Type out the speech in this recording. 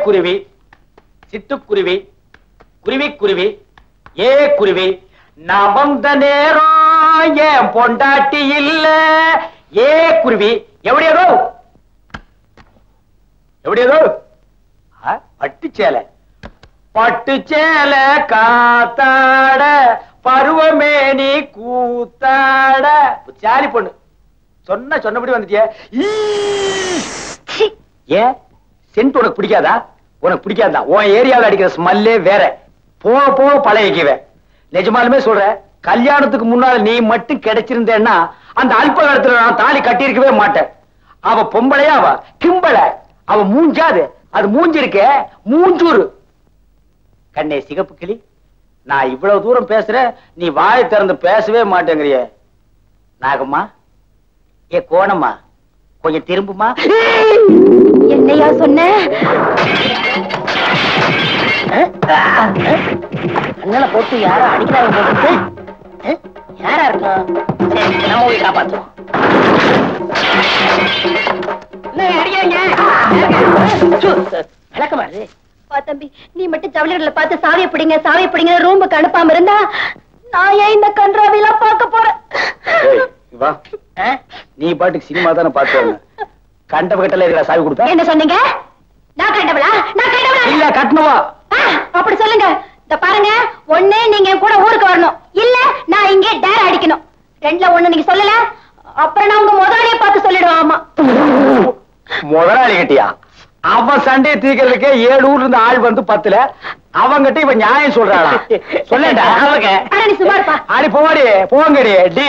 குருவி, சிட்டுக்குருவி, குருவி குருவி, ஏ குருவி, நான் வந்த நேரம் ஏன் பொண்டாட்டி இல்ல. ஏ குருவி, எப்படியதோ எப்படியதோ பட்டுச்சேலை, பட்டுச்சேலை காத்தாட பருவமேனி கூத்தாட. சாலி பொண்ணு சொன்னபடி வந்துட்டிய. ஏன் சென்ட் உனக்கு பிடிக்காதா? உனக்கு பிடிக்காதா? உன் ஏரியாவில் அடிக்கிற ஸ்மெல்லே வேற. போக போக பழகிக்குவேன். நிஜமாலுமே சொல்ற, கல்யாணத்துக்கு முன்னால நீ மட்டும் கிடைச்சிருந்தேன்னா அந்த அல்ப காலத்துல நான் தாலி கட்டியிருக்கவே மாட்டேன். அவ பொம்பளையா, அவ கிம்பள, அவ மூஞ்சாது, அது மூஞ்சி இருக்க மூஞ்சூரு. கண்ணே சிகப்பு கிளி, நான் இவ்வளவு தூரம் பேசுறேன், நீ வாயை திறந்து பேசவே மாட்டேங்கிறிய. நாகம்மா, ஏ கோணம்மா, கொஞ்சம் திரும்புமா. என்னையா சொன்ன? அண்ணனை போட்டு யாரும் அடிக்கிறாங்க போட்டு. யாரா இருக்கும்? நம்ம போய் காப்பாற்றுவோம். விளக்க மாறுது. தம்பி, நீ மட்டும் ஜவுளிகளை பார்த்து சாவியை பிடிங்க ரூமுக்கு அனுப்பாம இருந்தா நான் ஏன் இந்த கன்றாவிலாம் பார்க்க போறேன். நீ பாட்டுக்கு சினிமா தானே பார்த்து கண்டப கட்டல இருக்கிற சாவி கொடுத்தா என்ன சொன்னீங்க? நான் கண்டவளா? இல்ல கட்டணுவா? அப்படி சொல்லுங்க. இந்த பாருங்க, ஒண்ணு நீங்க கூட ஊருக்கு வரணும், இல்ல நான் இங்கே டேர் அடிக்கணும். ரெண்டுல ஒண்ணு நீங்க சொல்லல, அப்புறம் நான் உங்க முதலாளியை பார்த்து சொல்லிடுவேன். ஆமா, முதலாளி கிட்டியா? அவன் சண்டையை தீர்க்கிறதுக்கே 7 ஊர்ல இருந்து ஆள் வந்து 10ல அவங்கிட்ட இவன் நியாயம் சொல்றாளா? சொல்லடா. சும்மா இருப்பா. அடி போடி போங்கடி டி.